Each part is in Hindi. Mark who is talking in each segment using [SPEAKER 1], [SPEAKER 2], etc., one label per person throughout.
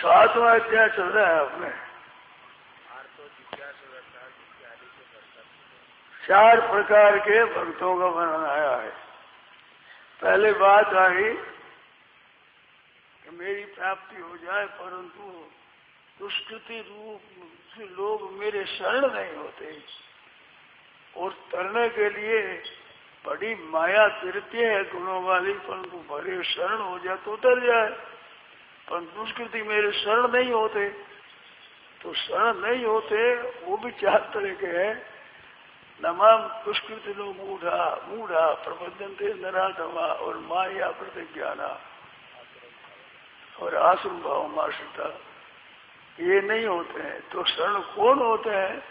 [SPEAKER 1] 7वां अध्याय चल रहा है अपने। 4 प्रकार के भक्तों का वर्णन आया है। पहले बात आई कि मेरी प्राप्ति हो जाए, परंतु दुष्कृति रूप से लोग मेरे शरण नहीं होते, और तरने के लिए बड़ी माया तिरती है गुणों वाली, परंतु बड़े शरण हो जाए तो उतर जाए, पर दुष्कृति मेरे शरण नहीं होते। तो शरण नहीं होते वो भी 4 तरह के हैं। नमाम दुष्कृति लो मूढ़ा मूढ़ा प्रबंधनते नराधमा और माया प्रतिज्ञाना और आश्रम भाव मार्षिता, ये नहीं होते हैं। तो शरण कौन होते हैं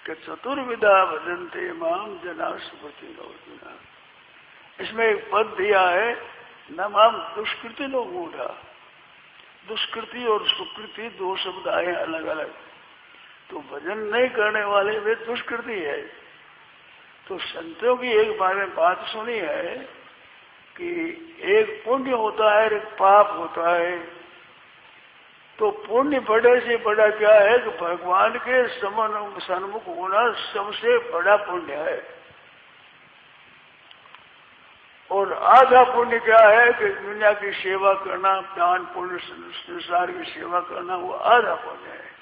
[SPEAKER 1] कि चतुर्विधा भजनते माम जना सुपति नौजना। इसमें एक पद दिया है, नमाम दुष्कृति लो मूढ़ा। दुष्कृति और सुकृति 2 शब्द आए अलग अलग। तो भजन नहीं करने वाले वे दुष्कृति है। तो संतों की एक बारे में बात सुनी है कि एक पुण्य होता है, एक पाप होता है। तो पुण्य बड़े से बड़ा क्या है कि भगवान के सन्मुख होना सबसे बड़ा पुण्य है। और आधा पुण्य क्या है कि दुनिया की सेवा करना, दान पुण्य, संसार की सेवा करना, वो आधा पुण्य है।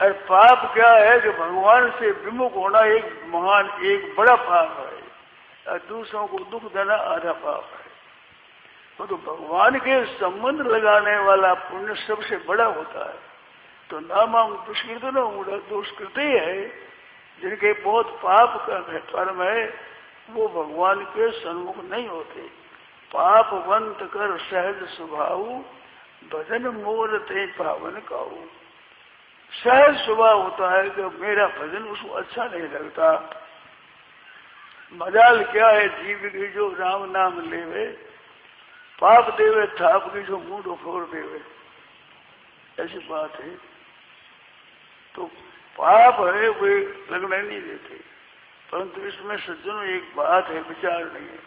[SPEAKER 1] और पाप क्या है कि भगवान से विमुख होना एक महान, एक बड़ा पाप है। और दूसरों को दुख देना आधा पाप है। तो भगवान के संबंध लगाने वाला पुण्य सबसे बड़ा होता है। तो नाम दुष्कृत न दुष्कृति है, जिनके बहुत पाप का कर्म है, वो भगवान के सन्मुख नहीं होते। पापवंत कर सहज स्वभाव भजन मोर ते पावन काऊ। सहज स्वभाव होता है कि मेरा भजन उसको अच्छा नहीं लगता। मजाल क्या है जीव की जो राम नाम लेवे, पाप देवे थाप की जो मुंह फोड़ देवे, ऐसी बात है। तो पाप है वे लगने नहीं देते। परंतु इसमें सज्जनों एक बात है, विचार नहीं है।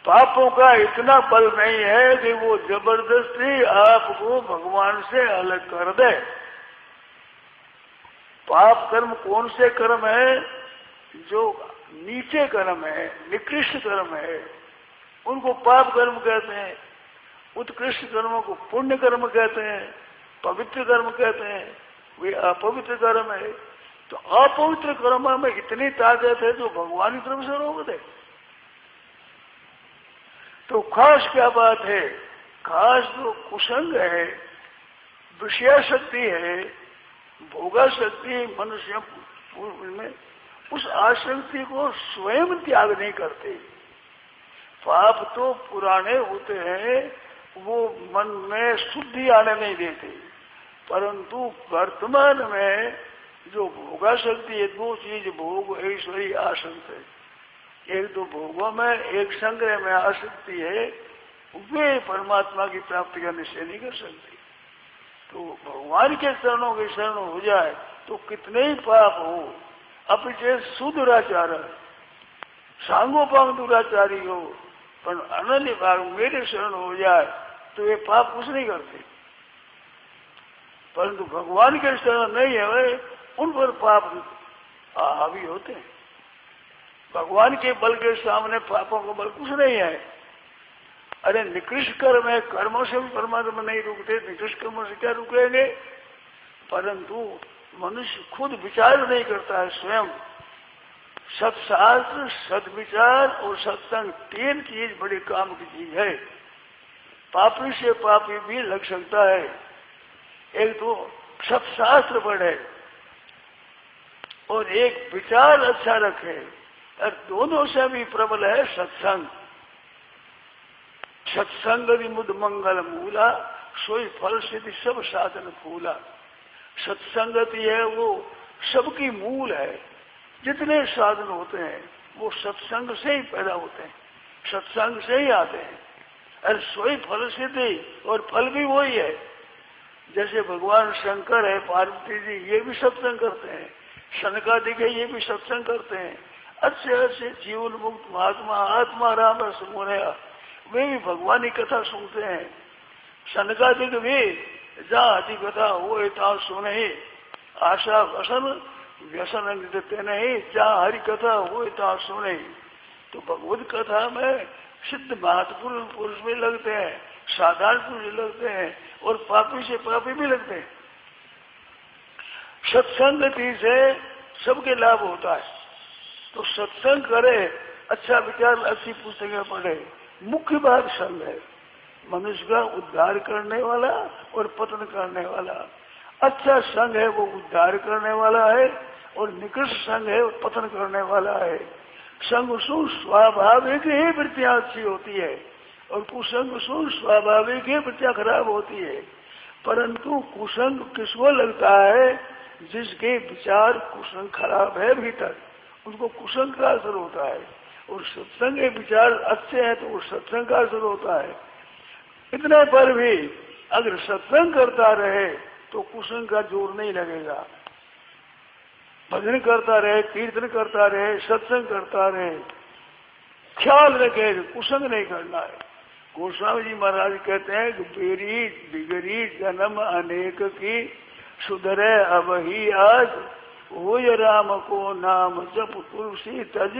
[SPEAKER 1] पापों का इतना बल नहीं है कि वो जबरदस्ती आपको भगवान से अलग कर दे। पाप कर्म कौन से कर्म है? जो नीचे कर्म है, निकृष्ट कर्म है, उनको पाप कर्म कहते हैं। उत्कृष्ट कर्मों को पुण्य कर्म कहते हैं, पवित्र कर्म कहते हैं। वे अपवित्र कर्म है। तो अपवित्र कर्म में इतनी ताकत है जो भगवान की तरफ से रोक दे। तो खास क्या बात है? खास जो कुसंग है, विषय शक्ति है, भोगा शक्ति मनुष्य में, उस आसक्ति को स्वयं त्याग नहीं करते। पाप तो पुराने होते हैं, वो मन में शुद्धि आने नहीं देते। परंतु वर्तमान में जो भोगा शक्ति है, 2 चीज भोग ऐश्वर्य आसक्ति है। एक तो भोगों में, एक संग्रह में आसक्ति है, वे परमात्मा की प्राप्ति का निश्चय नहीं कर सकते। तो भगवान के चरणों के शरण हो जाए तो कितने ही पाप हो, अपने सुदुराचार सांगोपांग दुराचारी हो, पर अनन्य भाग मेरे शरण हो जाए तो ये पाप कुछ नहीं करते। परंतु भगवान के शरण नहीं है, उन पर पाप हावी होते हैं। भगवान के बल के सामने पापों का बल कुछ नहीं है। अरे निकृष्ट कर्म है, कर्मों से भी परमात्मा नहीं रुकते, निकृष्ट कर्मों से क्या रुकेंगे? परंतु मनुष्य खुद विचार नहीं करता है स्वयं। सत्शास्त्र, सदविचार और सत्संग 3 चीज बड़ी काम की चीज है। पापी से पापी भी लग सकता है। एक तो सत्शास्त्र पढ़े और एक विचार अच्छा रखे, और दोनों से भी प्रबल है सत्संग। सत्संग मुद मंगल मूला सोई फल सिद्धि सब साधन फूला। सत्संगति है वो सबकी मूल है। जितने साधन होते हैं वो सत्संग से ही पैदा होते हैं, सत्संग से ही आते हैं। और सोई फल सिद्धि, और फल भी वही है। जैसे भगवान शंकर है, पार्वती जी, ये भी सत्संग करते हैं। शनकादिक है, ये भी सत्संग करते हैं। अच्छे अच्छे जीवन मुक्त महात्मा आत्मा राम रस मोहया, वे भी भगवान की कथा सुनते हैं। शनकादिक भी जहाँ हरि कथा हो ता सुने आशा वसन व्यसन देते नहीं, जहाँ हरि कथा हो ता सुने। तो भगवत कथा में सिद्ध महत्वपूर्ण पुरुष भी लगते हैं, साधारण पुरुष लगते हैं, और पापी से पापी भी लगते हैं। सत्संगति से सबके लाभ होता है। तो सत्संग करे, अच्छा विचार, अच्छी पुस्तकें पढ़े। मुख्य बात संग है, मनुष्य का उद्धार करने वाला और पतन करने वाला। अच्छा संग है वो उद्धार करने वाला है, और निकृष्ट संग है वो पतन करने वाला है। संग सु स्वाभाविक ही वृत्तियां अच्छी होती है, और कुसंग सु स्वाभाविक ही वृत्तियां खराब होती है। परंतु कुसंग किसको लगता है? जिसके विचार कुसंग खराब है भीतर, उसको कुसंग का असर होता है। और सत्संग के विचार अच्छे हैं तो वो सत्संग का असर होता है। इतने पर भी अगर सत्संग करता रहे तो कुसंग का जोर नहीं लगेगा। भजन करता रहे, कीर्तन करता रहे, सत्संग करता रहे, ख्याल रखे कुसंग नहीं करना है। गोस्वामी जी महाराज कहते हैं कि बेरी बिगड़ी जन्म अनेक की, सुधरे अब ही आज, हो राम को नाम जप तुलसी तज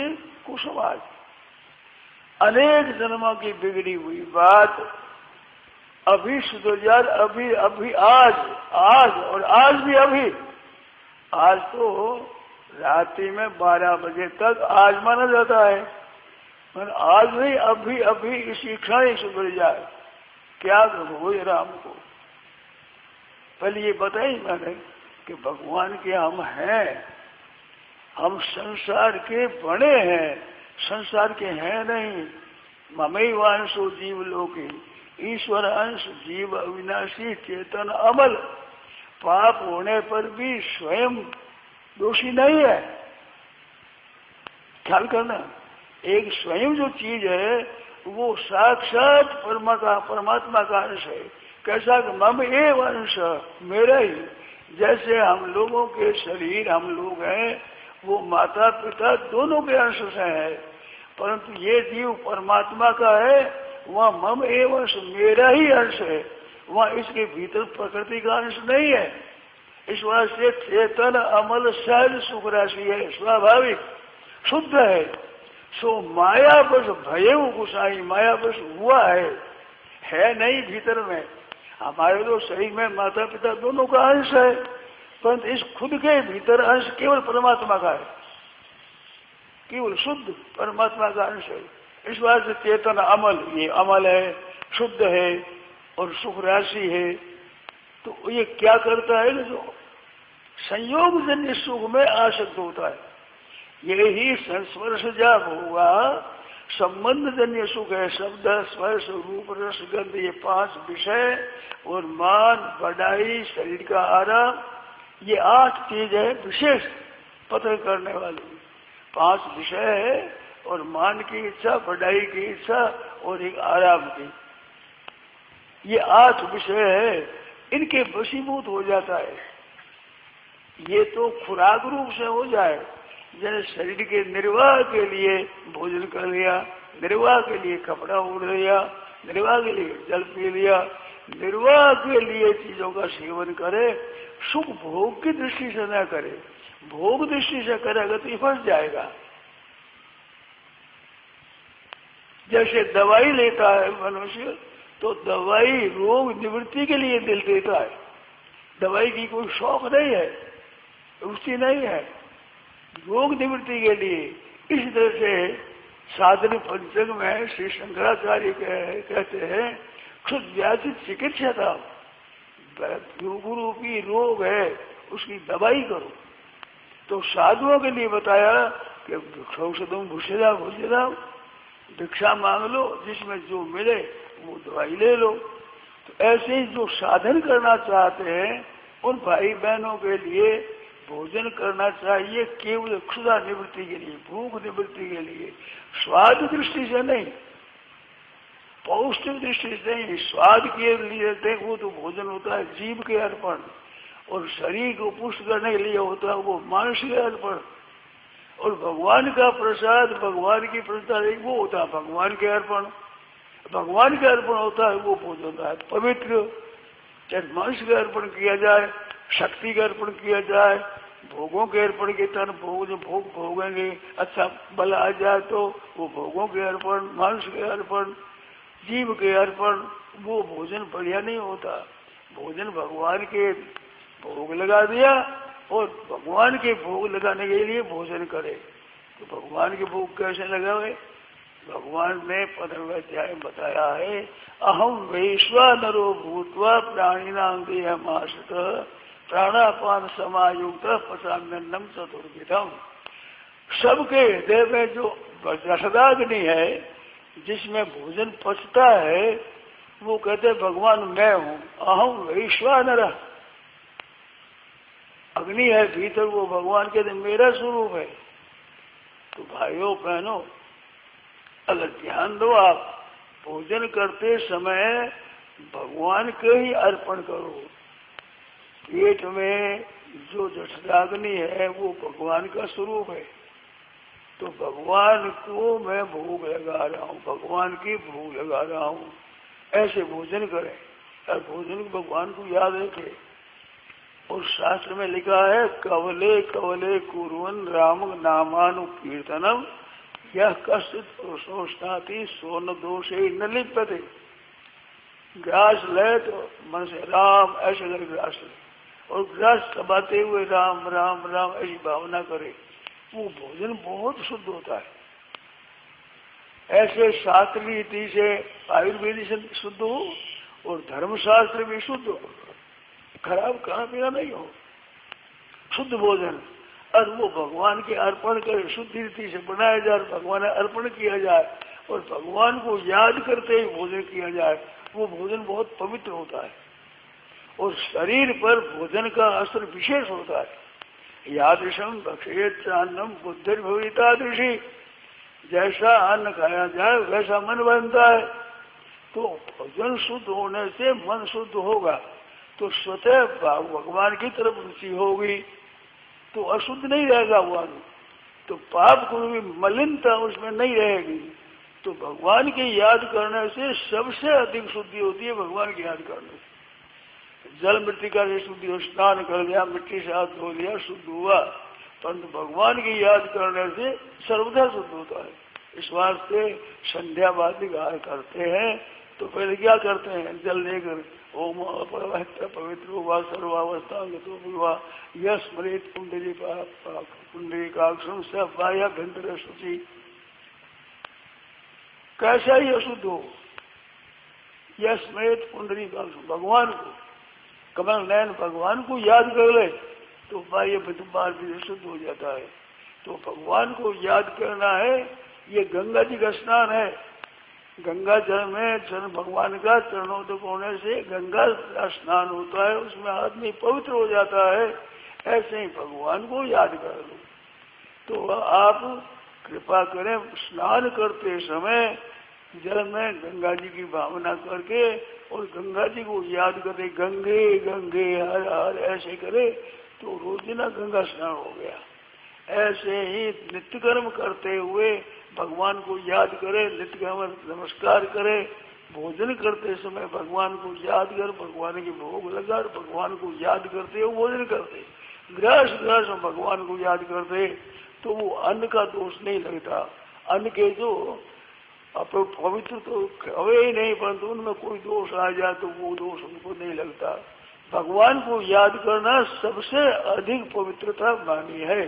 [SPEAKER 1] कुसुमाज। अनेक जन्मों की बिगड़ी हुई बात अभी सुधर जाए, अभी अभी आज, और आज भी अभी। आज तो रात्रि में 12 बजे तक आज माना जाता है, पर आज भी अभी अभी इसी क्षण ही सुधर जाए, क्या हो राम को। पहले ये बताई मैंने कि भगवान के हम हैं, हम संसार के बने हैं, संसार के हैं नहीं। ममई वांशो जीव लोके, ईश्वर अंश जीव अविनाशी चेतन अमल। पाप होने पर भी स्वयं दोषी नहीं है। ख्याल करना, एक स्वयं जो चीज है वो साक्षात परमात्मा का अंश है। कैसा कि मम एव अंश, मेरा ही। जैसे हम लोगों के शरीर, हम लोग हैं, वो माता पिता दोनों के अंश से है, परंतु ये जीव परमात्मा का है, वहाँ मम एव अंश, मेरा ही अंश है। वहाँ इसके भीतर प्रकृति का अंश नहीं है। इस वास्ते चेतन अमल सहज सुख राशि है, स्वाभाविक शुद्ध है। सो माया बस भय गुसाई, माया बस हुआ है नहीं भीतर में। हमारे तो शरीर में माता पिता दोनों का अंश है, परंतु इस खुद के भीतर अंश केवल परमात्मा का है, केवल शुद्ध परमात्मा का अंश है। इस बात से चेतन अमल, ये अमल है, शुद्ध है और सुख राशि है। तो ये क्या करता है ना, जो संयोग जन्य सुख में आसक्त होता है, यही संस्पर्श जब होगा संबंध जन्य सुख है। शब्द, स्पर्श, रूप, रस, गंध, ये 5 विषय, और मान, बढ़ाई, शरीर का आराम, ये 8 चीज है विशेष पतन करने वाली। 5 विषय है, और मान की इच्छा, बढ़ाई की इच्छा, और एक आराम की। ये 8 विषय है, इनके वशीभूत हो जाता है। ये तो खुराक रूप से हो जाए, जैसे शरीर के निर्वाह के लिए भोजन कर लिया, निर्वाह के लिए कपड़ा ओढ़ लिया, निर्वाह के लिए जल पी लिया, निर्वाह के लिए चीजों का सेवन करे। सुख भोग की दृष्टि से न करे, भोग दृष्टि से करेगा तो फंस जाएगा। जैसे दवाई लेता है मनुष्य, तो दवाई रोग निवृत्ति के लिए दिल देता है। दवाई की कोई शौक नहीं है, रुचि नहीं है, रोग निवृत्ति के लिए। इस तरह से साधन पंचक में श्री शंकराचार्य कहते हैं, खुद व्याधि चिकित्सा था, रूपी रोग है, उसकी दवाई करो। तो साधुओं के लिए बताया कि औषधों भूषेदा भूषेदा, भिक्षा मांग लो, जिसमें जो मिले वो दवाई ले लो। तो ऐसे ही जो साधन करना चाहते हैं उन भाई बहनों के लिए भोजन करना चाहिए, केवल क्षुधा निवृत्ति के लिए, भूख निवृत्ति के लिए, स्वाद दृष्टि से नहीं, पौष्टिक दृष्टि से नहीं। स्वाद के लिए वो तो भोजन होता है जीव के अर्पण, और शरीर को पुष्ट करने के लिए होता है वो मानसिक अर्पण। और भगवान का प्रसाद, भगवान की प्रसाद एक वो होता है भगवान के अर्पण। भगवान के अर्पण होता है वो भोजन होता है पवित्र, चाहे मनुष्य का अर्पण किया जाए, शक्ति का अर्पण किया जाए, भोगों के अर्पण के तरह भोग जो भोग भोगेंगे, अच्छा बल आ जाए तो वो भोगों के अर्पण, मनुष्य के अर्पण, जीव के अर्पण, वो भोजन बढ़िया नहीं होता। भोजन भगवान के भोग लगा दिया और भगवान के भोग लगाने के लिए भोजन करे। तो भगवान के भोग कैसे लगावे? भगवान ने 15वें अध्याय में बताया है, अहम वैश्वानरो भूत्वा प्राणिनां देहमाश्रितः प्राणापान समायुक्त पचाम्यन्नम चतुर्विधम। सबके हृदय में जो रसदाग्नि है जिसमें भोजन पचता है, वो कहते भगवान मैं हूँ, अहम वैश्वानर। अग्नि है भीतर, वो भगवान कहते मेरा स्वरूप है। तो भाइयों बहनों, अगर ध्यान दो, आप भोजन करते समय भगवान के ही अर्पण करो। पेट में जो जठराग्नि है वो भगवान का स्वरूप है, तो भगवान को मैं भोग लगा रहा हूँ, भगवान की भोग लगा रहा हूँ, ऐसे भोजन करें और भोजन को भगवान को याद रखें। और शास्त्र में लिखा है, कवले कवले कुर्वन् राम नामानुकीर्तनम यह कश्चित् पुरुषोष्णाति सोन दोषे न लिप्यते। ग्रास ले तो मन से राम ऐसे कर ग्रास ले, और ग्रास चबाते हुए राम राम राम ऐसी भावना करे, वो भोजन बहुत शुद्ध होता है। ऐसे शास्त्र रीति से आयुर्वेद से शुद्ध हो और धर्मशास्त्र भी शुद्ध हो, खराब खाना पीना नहीं हो, शुद्ध भोजन, और वो भगवान के अर्पण कर शुद्ध रीति से बनाया जाए, भगवान अर्पण किया जाए और भगवान को याद करते ही भोजन किया जाए, वो भोजन बहुत पवित्र होता है और शरीर पर भोजन का असर विशेष होता है। यादृशम भक्षेत अन्नम बुद्धिर्भवितादृशी, जैसा अन्न खाया जाए वैसा मन बनता है। तो भोजन शुद्ध होने से मन शुद्ध होगा तो स्वतः भगवान की तरफ रुचि होगी, तो अशुद्ध नहीं रहेगा भगवान, तो पाप को भी मलिनता उसमें नहीं रहेगी। तो भगवान की याद करने से सबसे अधिक शुद्धि होती है, भगवान की याद करने से। जल मृतिका से शुद्धि हो, स्नान कर दिया, मिट्टी से हाथ धो लिया, शुद्ध हुआ, परंतु भगवान की याद करने से सर्वदा शुद्ध होता है। इस वास्ते संध्या वादिकार करते हैं तो पहले क्या करते हैं, जल लेकर ओम अपवित्र पवित्र हुआ सर्वावस्था हुआ यह स्मृत पुंडरीकाक्षम से बाह्याभ्यंतर शुचि। कैसा ही अशुद्ध हो, यह स्मृत पुंडरीकाक्षम, भगवान को, कमल नयन भगवान को याद कर ले तो बाह्य बार भी शुद्ध हो जाता है। तो भगवान को याद करना है, ये गंगा जी का स्नान है। गंगा जल में जल भगवान का चरणोदक होने से गंगा का स्नान होता है, उसमें आदमी पवित्र हो जाता है। ऐसे ही भगवान को याद कर लो। तो आप कृपा करें, स्नान करते समय जल में गंगा जी की भावना करके और गंगा जी को याद करे, गंगे गंगे हर हर ऐसे करे तो रोजिना गंगा स्नान हो गया। ऐसे ही नित्य कर्म करते हुए भगवान को याद करे, नित्य कर्म नमस्कार करे, भोजन करते समय भगवान को याद कर, भगवान की भोग लगा, भगवान को याद करते हुए भोजन करते, ग्रास ग्रास भगवान को याद करते, तो वो अन्न का दोष नहीं लगता। अन्न के जो पवित्र तो हवे ही नहीं, परंतु उनमें कोई दोष आ जाए तो वो दोष उनको नहीं लगता। भगवान को याद करना सबसे अधिक पवित्रता मानी है।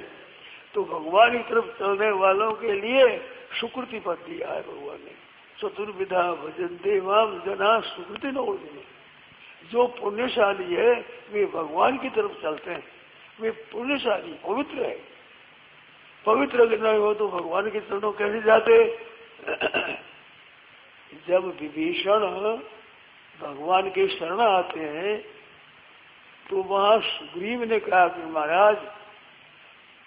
[SPEAKER 1] तो भगवान की तरफ चलने वालों के लिए सुकृति पद दिया है भगवान ने। चतुर्विधा भजन्ते माम जना सुकृति नोदिने। जो पुण्यशाली है वे भगवान की तरफ चलते हैं, वे पुण्यशाली पवित्र है। पवित्र अगर नहीं हो तो भगवान के चरणों कैसे जाते। जब विभीषण भगवान के शरण आते हैं तो वहां सुग्रीव ने कहा कि महाराज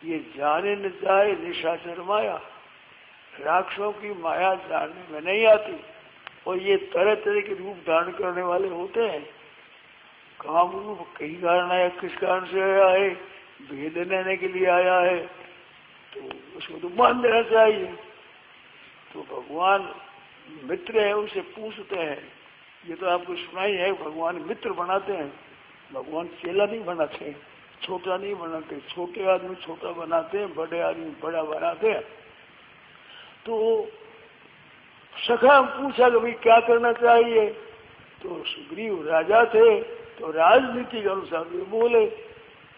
[SPEAKER 1] ये जाने न जाए निशाचर माया, राक्षसों की माया जानने में नहीं आती और ये तरह तरह के रूप धारण करने वाले होते हैं। काम रूप कई कारण आया, किस कारण से आया है, भेद लेने के लिए आया है, तो उसको तो मान देना चाहिए। तो भगवान मित्र है, उनसे पूछते हैं ये तो आपको सुना ही है, भगवान मित्र बनाते हैं, भगवान चेला नहीं बनाते, छोटा नहीं बनाते। छोटे आदमी छोटा बनाते हैं, बड़े आदमी बड़ा बनाते हैं। तो सखा पूछा कि भाई क्या करना चाहिए, तो सुग्रीव राजा थे, तो राजनीति के अनुसार वे बोले,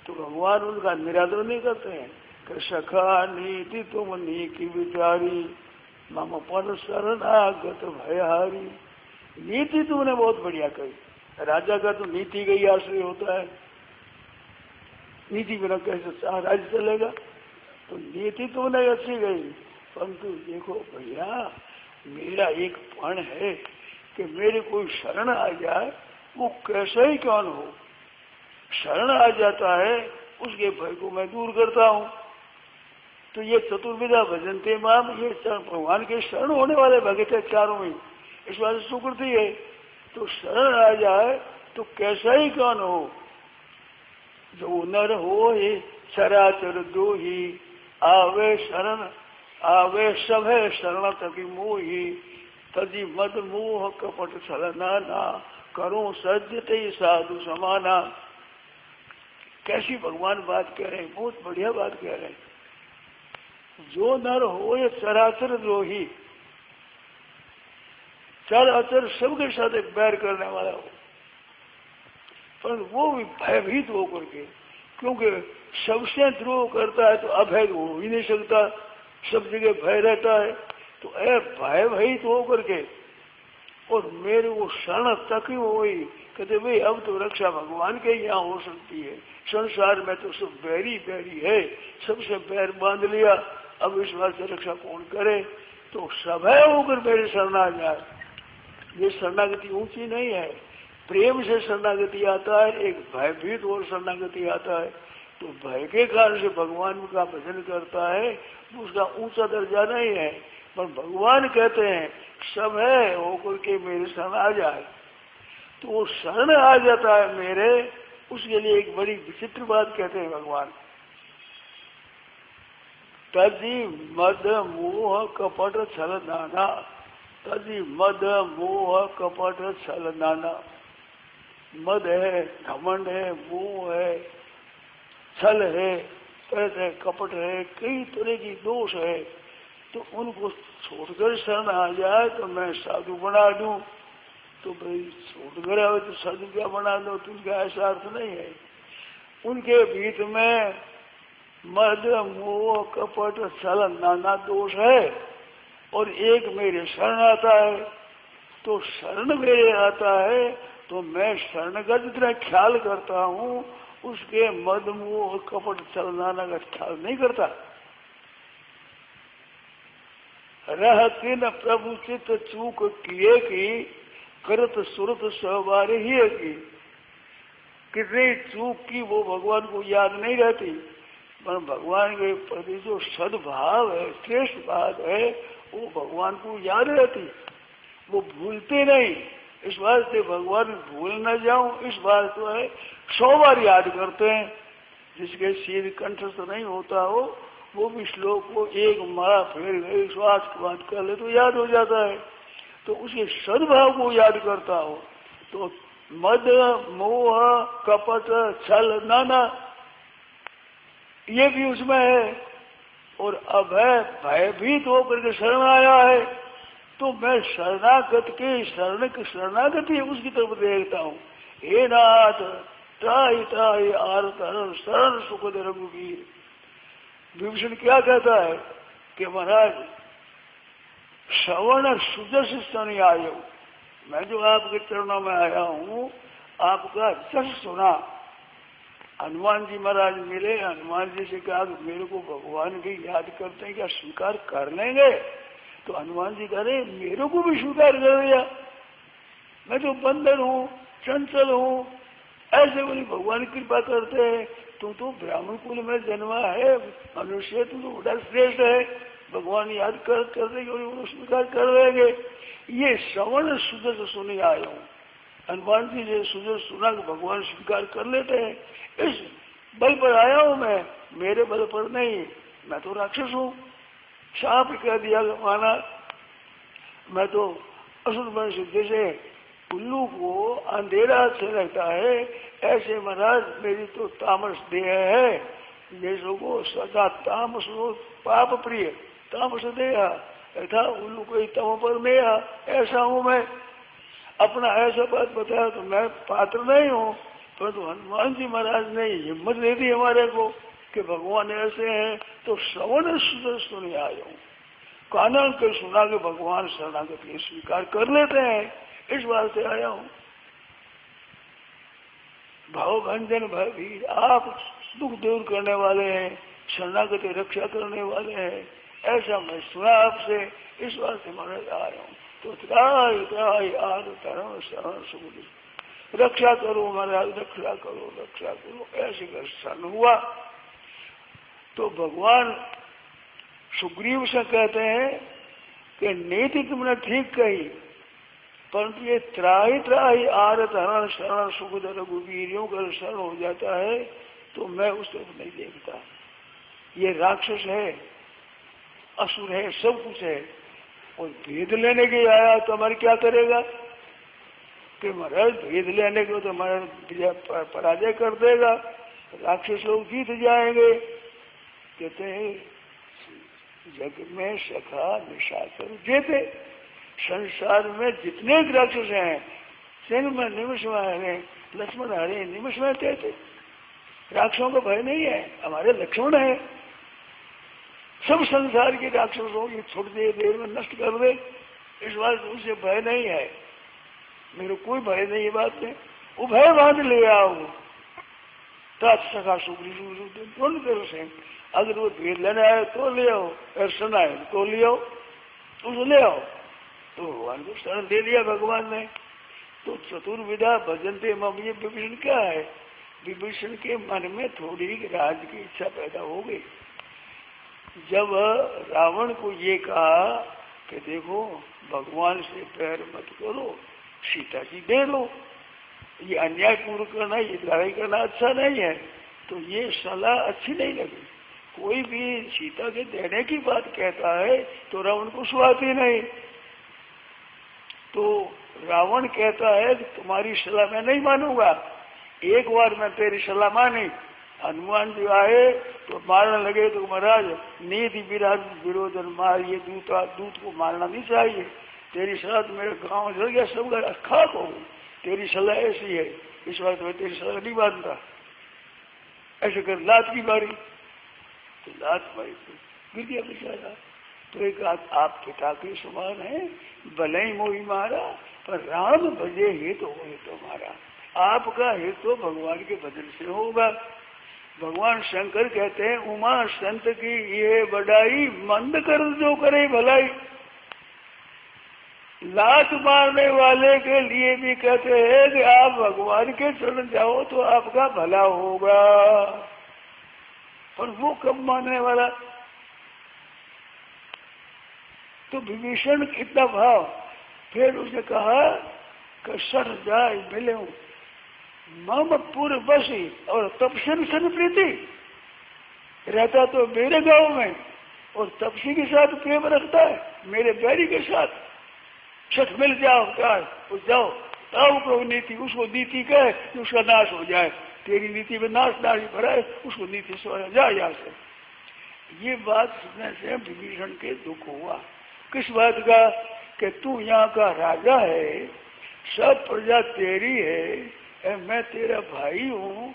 [SPEAKER 1] तो भगवान उनका निरादर नहीं करते हैं कि सखा नीति तुम नीति विचारी, मम पर शरणागत भयहारी। नीति तुमने बहुत बढ़िया कही, राजा का तो नीति का ही आश्रय होता है, नीति बिना कैसे राज्य चलेगा, तो नीति तुमने अच्छी गई। परंतु देखो भैया, मेरा एक पण है कि मेरे कोई शरण आ जाए, वो कैसे ही क्यों न हो, शरण आ जाता है उसके भय को मैं दूर करता हूँ। तो ये चतुर्विधा भजनते माम, ये भगवान के शरण होने वाले भगत है चारों में, इस बात से सुकृति है। तो शरण आ जाए तो कैसा ही क्यों न हो, जो नर हो ही चराचर दो ही, आवे शरण आवे सब है शरण तकी मोही, तजी मद मोह कपट छलना ना, करो सज्जते साधु समाना। कैसी भगवान बात कह रहे हैं, बहुत बढ़िया बात कह रहे हैं। जो नर हो ये चराचर द्रोही, चराचर सबके साथ एक बैर करने वाला हो, पर वो भी भयभीत होकर के, क्योंकि सबसे द्रोह करता है तो अभय हो ही नहीं सकता, सब जगह भय रहता है। तो भयभीत होकर के और मेरे को शरण तक ही हुई, कहते भाई अब तो रक्षा भगवान के यहाँ हो सकती है, संसार में तो सब बैरी बैरी है, सबसे बैर बांध लिया, अब इस बात से रक्षा कौन करे। तो सभय होकर मेरे शरण आ जाए। ये शरणागति ऊंची नहीं है, प्रेम से शरणागति आता है, एक भयभीत और शरणागति आता है। तो भय के कारण से भगवान का भजन करता है, उसका ऊंचा दर्जा नहीं है, पर भगवान कहते हैं सब है होकर के मेरे शरण आ जाए। तो वो शरण आ जाता है मेरे, उसके लिए एक बड़ी विचित्र बात कहते हैं भगवान, तजी मद मोह कपट छल नाना, तजी मद मोह कपट छल नाना। मद है, घमंड है, मोह है, छल है, पैसे है, कपट है, कई तरह की दोष है। तो उनको छोड़कर शरण आ जाए तो मैं साधु बना दूं, तो भाई छोड़कर आए तो साधु क्या बना दो, तो उनका ऐसा अर्थ नहीं है। उनके बीच में मद मोह कपट छल नाना दोष है, और एक मेरे शरण आता है। तो शरण मेरे आता है तो मैं शरण का जितना ख्याल करता हूँ, उसके मद मोह कपट छल नाना का ख्याल नहीं करता। रहती न प्रभु चित चूक किए की, करत सुरत सहवार ही की। कितनी चूक की वो भगवान को याद नहीं रहती, पर भगवान के प्रति जो सद्भाव है, श्रेष्ठ बात है, वो भगवान को याद रहती, वो भूलते नहीं। इस बात से भगवान भूल न जाऊं, इस बात को है 100 बार याद करते हैं। जिसके सिर कंठस्थ नहीं होता हो, वो भी श्लोक को एक मारा फेर गए श्वास की बात कर ले तो याद हो जाता है। तो उसके सद्भाव को याद करता हो। तो मद मोह कपट छल नाना ये भी उसमें है, और अभय भयभीत होकर के शरण आया है, तो मैं शरणागत के शरणागति उसकी तरफ देखता हूँ। हे नाथ त्राहि त्राहि आर्त शरण सुख रघुवीर। विभीषण क्या कहता है कि महाराज श्रवण सुजस स्तन आयो, मैं जो आपके चरणों में आया हूँ, आपका जस सुना। हनुमान जी महाराज मिले, हनुमान जी से कहा मेरे को भगवान की याद करते हैं, क्या स्वीकार कर लेंगे? तो हनुमान जी कह रहे मेरे को भी स्वीकार कर दिया, मैं तो बंदर हूँ, चंचल हूँ, ऐसे बोली भगवान की कृपा करते हैं। तू तो ब्राह्मण कुल में जन्मा है, मनुष्य तू तो बड़ा श्रेष्ठ है, भगवान याद कर देंगे और वो स्वीकार कर लेंगे। ये श्रवण सुजस सुने आया हूँ। हनुमान जी ने सुजस सुना कि भगवान स्वीकार कर लेते हैं, इस बल पर आया हूँ मैं, मेरे बल पर नहीं। मैं तो राक्षस हूँ, साफ कह दिया माना, मैं तो असुर वंश जैसे उल्लू को अंधेरा से लगता है, ऐसे महाराज मेरी तो तामस देह है, जैसो को सदा तामस पाप प्रिय तामस देह ऐसा उल्लू को तमो पर मेया, ऐसा हूं मैं। अपना ऐसा बात बताया तो मैं पात्र नहीं हूँ, परंतु हनुमान जी महाराज ने हिम्मत दे दी हमारे को कि भगवान ऐसे हैं, तो श्रवण सुन आया हूँ, कानन के सुना के भगवान शरणागति स्वीकार कर लेते हैं, इस बात से आया हूँ। भाव भंजन भयवीर, आप दुख दूर करने वाले हैं, शरणागति रक्षा करने वाले हैं, ऐसा मैं सुना आपसे, इस बात से महाराज आया हूँ। तो त्राय त्राय आद तरह शरण सुख, रक्षा करो महाराज, रक्षा करो रक्षा करो, ऐसे कर शरण हुआ। तो भगवान सुग्रीव से कहते हैं कि नीति तुमने ठीक कही, परंतु ये त्राही त्राही आरत हरण शरण सुख रघुवीरियों का शरण हो जाता है तो मैं उस तरफ नहीं देखता। ये राक्षस है, असुर है, सब कुछ है, और भेद लेने के आया तो हमारे क्या करेगा कि महाराज भेद लेने को तो हमारा पराजय कर देगा, राक्षस लोग जीत जाएंगे। कहते हैं जग में सखा निशाचर जेते, संसार में जितने राक्षस हैं सिंह में निमिष में हरे, लक्ष्मण हरे निमिष में थे। राक्षसों का भय नहीं है, हमारे लक्ष्मण है। सब संसार के राक्षसों की छोड़ दे, देर में नष्ट कर दे, इस बात उनसे भय नहीं है, मेरे कोई भय नहीं है बात में। वो भय बांध ले आओ तात सखा सुग्रीव दोनों तरह से, अगर वो भेद लेना है तो ले आओ, अर्शन है तो ले आओ, उसको ले आओ। तो भगवान को शरण दे दिया भगवान ने। तो चतुर्विधा भजनते मम, ये विभीषण क्या है, विभीषण के मन में थोड़ी राज की इच्छा पैदा हो गई। जब रावण को ये कहा कि देखो भगवान से पैर मत करो, सीता जी दे दो, ये अन्याय पूर्ण करना, ये लड़ाई करना अच्छा नहीं है, तो ये सलाह अच्छी नहीं लगी। कोई भी सीता के देने की बात कहता है तो रावण को सुहाती नहीं। तो रावण कहता है कि तुम्हारी सलाह मैं नहीं मानूंगा। एक बार मैं तेरी सलाह मानी, हनुमान जी आए तो मारने लगे तो महाराज नीति विराज विरोधन मार, ये दूत को मारना नहीं चाहिए। तेरी सलाह तो मेरे गाँव जल गया, सब खाक हो गई, तेरी सलाह ऐसी है, इस बार तो मैं तेरी सलाह नहीं मानता। ऐसे कर लात की बारी, तो लात मारी तो गिर गया बेचारा। तो एक आप पिता के समान है, भले ही मोही मारा, पर राम भजे हित हो तो मारा। आपका हित तो भगवान के भजन से होगा। भगवान शंकर कहते हैं उमा संत की ये बड़ाई, मंद कर जो करे भलाई। लात मारने वाले के लिए भी कहते हैं कि आप भगवान के चरण जाओ तो आपका भला होगा, पर वो कब मानने वाला। तो विभीषण कितना भाव, फिर उसने कहा कि सर जाए मिले मम पूर्व बसी और तपसन सन प्रीति, रहता तो मेरे गांव में और तपसी के साथ प्रेम रखता है, मेरे बैरी के साथ छठ मिल जाओ, उस जाओ ताऊ को नीति, उसको नीति कहे कि उसका नाश हो जाए, तेरी नीति में नाश नाश भरा है, उसको नीति से जा यहाँ से। ये बात सुनने से विभीषण के दुख हुआ। किस बात का कि तू यहाँ का राजा है, सब प्रजा तेरी है, मैं तेरा भाई हूँ,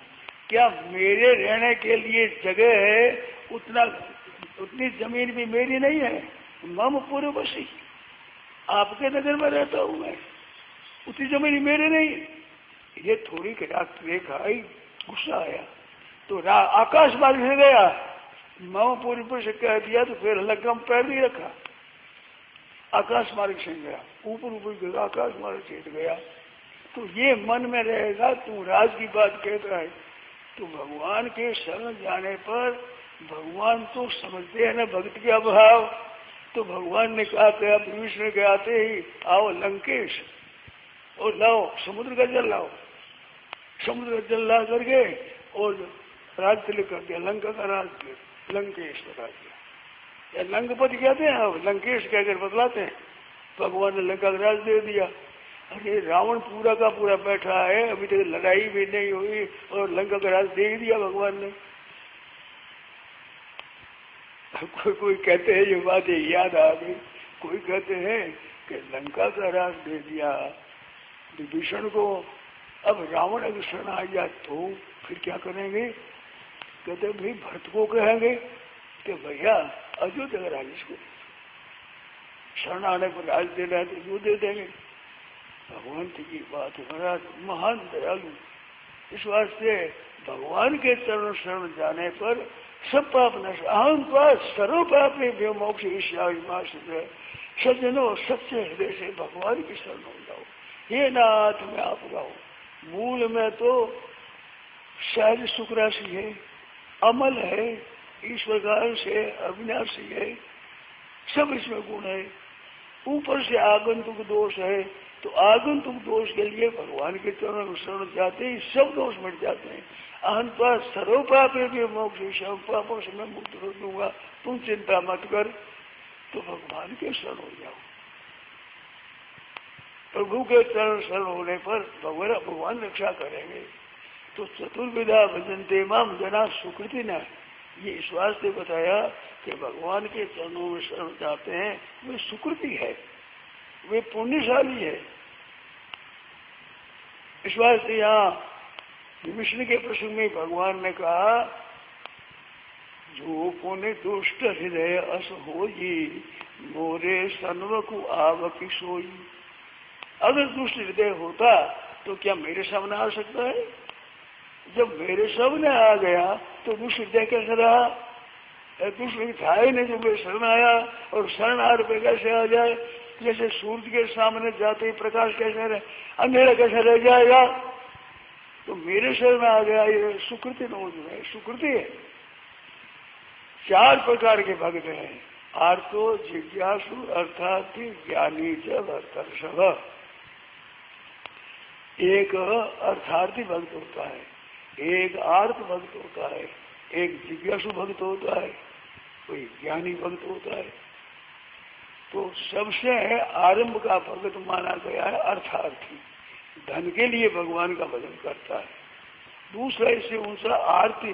[SPEAKER 1] क्या मेरे रहने के लिए जगह है, उतनी जमीन भी मेरी नहीं है। मम पूर्व बसी, आपके नगर में रहता हूँ मैं, उतनी जमीन मेरे नहीं। ये थोड़ी रेखा आई, गुस्सा आया तो आकाश मार्ग से गया, मम पूर्व से कह दिया तो फिर लग्गम पैर नहीं रखा, आकाश मार्ग से गया, ऊपर ऊपर आकाश मार्ग से गया। तो ये मन में रहेगा, तू राज की बात कहता है, तो भगवान के शरण जाने पर भगवान तो समझते हैं ना भक्त के अभाव। तो भगवान ने कहा कि आप विष्णु के आते ही आओ लंकेश और लाओ समुद्र का जल लाओ, समुद्र का जल ला करके और राज तिलक कर दिया, लंका का राज लंकेश बता दिया, या लंकपति कहते हैं, अब लंकेश कहकर बतलाते हैं। भगवान ने लंका का राज दे दिया। अरे रावण पूरा का पूरा बैठा है, अभी तक लड़ाई भी नहीं हुई और लंका का राज दे दिया भगवान ने। कोई कहते हैं ये बात याद आ गई, कोई कहते हैं कि लंका का राज दे दिया विभीषण को, अब रावण अगर शरण आ गया तो फिर क्या करेंगे? कहते भाई भरत को कहेंगे कि भैया अयोध्या का राज इसको, शरण आने पर राज देना है तो जो दे देंगे। भगवान की बात है महाराज, महान दयालु। इस वास्ते भगवान के चरण शरण जाने पर सब पाप नष्ट। अहम पास सर्व पाप मोक्ष ईश्वर। सज्जनों सच्चे हृदय से भगवान की शरण हो जाओ। हे नाथ मैं आप गाओ। मूल में तो सहज सुख राशि है, अमल है, ईश्वर का अंश है, अविनाशी है, सब इसमें गुण है। ऊपर से आगंतुक दोष है, तो आगंतुक दोष के लिए भगवान के चरण में शरण जाते ही सब दोष मिट जाते हैं। अहंता सर्व पापे भी मोक्ष, सब पापों से मैं मुक्त कर दूंगा, तुम चिंता मत कर। तो भगवान के शरण हो जाओ। प्रभु के चरण शरण होने पर भगवान रक्षा करेंगे। तो चतुर्विधा भजन्ते माम जना सुकृति न, ये इस वास्ते बताया कि भगवान के चरणों में शरण जाते हैं वे सुकृति है, वे पुण्यशाली है। इस वास्ते यहाँ विभीषण के प्रसंग में भगवान ने कहा, जो पुण्य दुष्ट हृदय अस होई, मोरे सन्वकु आवकी सोई। अगर दुष्ट हृदय होता तो क्या मेरे सामने आ सकता है? जब मेरे सामने आ गया तो दुष्ट हृदय कैसे रहा? दुष्ट था ही नहीं जो मेरे शरण आया, और शरण आर पे कैसे आ जाए? जैसे सूरज के सामने जाते ही प्रकाश कैसे रहे, अंधेरा कैसे रह जाएगा? तो मेरे शरण आ गया, ये सुकृति नोज है, सुकृति है। चार प्रकार के भक्त हैं, आर्तो जिज्ञासु अर्थात ज्ञानी च अर्थर्षभ। एक अर्थार्थी भक्त होता है, एक आर्त भक्त होता है, एक जिज्ञासु भक्त होता है, कोई ज्ञानी भक्त होता है। तो सबसे आरंभ का भक्त माना गया है अर्थार्थी, धन के लिए भगवान का भजन करता है। दूसरा इससे ऊंचा आरती,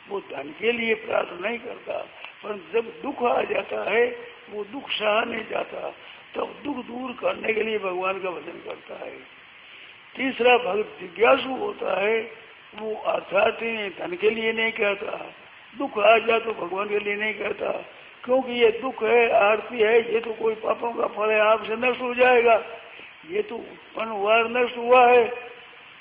[SPEAKER 1] वो धन के लिए प्रार्थना नहीं करता, पर जब दुख आ जाता है वो दुख सहा नहीं जाता, तब दुख दूर करने के लिए भगवान का भजन करता है। तीसरा भक्त जिज्ञासु होता है, वो अर्थात धन के लिए नहीं कहता, दुख आ जाए तो भगवान के लिए नहीं कहता, क्योंकि ये दुख है, आरती है, ये तो कोई पापों का फल है, आपसे नष्ट हो जाएगा। ये तो उत्पन्न हुआ नष्ट हुआ है,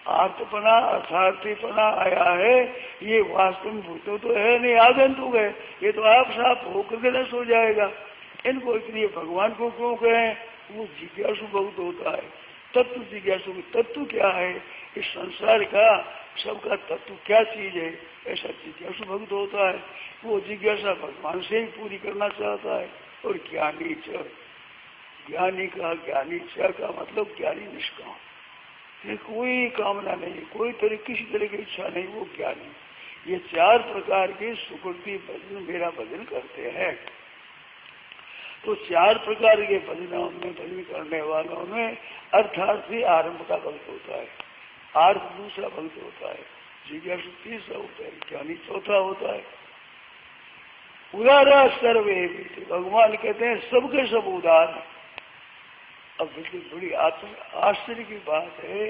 [SPEAKER 1] आर्तपना अर्थार्थीपना आया है, ये वास्तव में भूत तो है नहीं, आगंतुक है, ये तो आप साफ होकर के नष्ट हो जाएगा। इनको इसलिए भगवान को क्यों कहें? वो जिज्ञासु बहुत होता है। तत्व जिज्ञासु, तत्व क्या है इस संसार का, सबका तत्व क्या चीज है, ऐसा जिज्ञासु भक्त होता है। वो जिज्ञासा भगवान से ही पूरी करना चाहता है। और ज्ञानी च, ज्ञानी का मतलब ज्ञानी निष्काम, कोई कामना नहीं, कोई किसी तरह की इच्छा नहीं, वो ज्ञानी। ये चार प्रकार के सुकृति भजन मेरा भजन करते हैं। तो चार प्रकार के भजनों में भजन करने वालों में अर्थार्थी आरंभ का भक्त होता है, आर्थ दूसरा भक्त होता है, जिज्ञासु तीसरा होता है, ज्ञानी चौथा होता है। उदारा सर्वे, भगवान कहते हैं सबके सब उदार। अब बिल्कुल बड़ी आश्चर्य की बात है,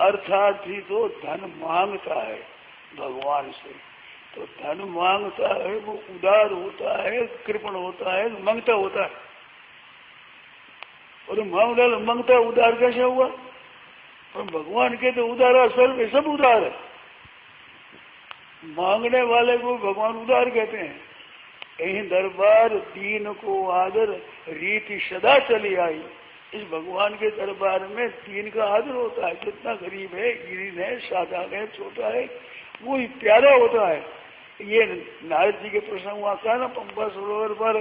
[SPEAKER 1] अर्थार्थी तो धन मांगता है भगवान से, तो धन मांगता है, वो उदार होता है, कृपण होता है, मांगता होता है। और मांगता उदार कैसे हुआ? और भगवान के तो उदारा सर्व, सब उदार है। मांगने वाले को भगवान उदार कहते हैं। यही दरबार दीन को आदर रीति सदा चली आई। इस भगवान के दरबार में दीन का आदर होता है, जितना गरीब है, गिरीन है, साधारण है, छोटा है, वो ही प्यारा होता है। ये नारद जी के प्रसंग हुआ था ना पंपा सरोवर पर,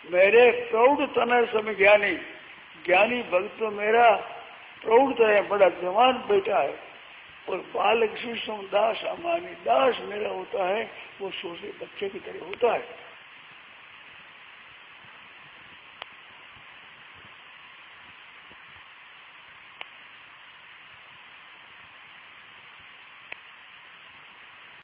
[SPEAKER 1] मेरे प्रौढ़ तनय समय ज्ञानी, ज्ञानी भक्त तो मेरा प्रौढ़ है, बड़ा जवान बेटा है, और बालक शिष्य दास अमानी, दास मेरा होता है वो छोटे बच्चे की तरह होता है।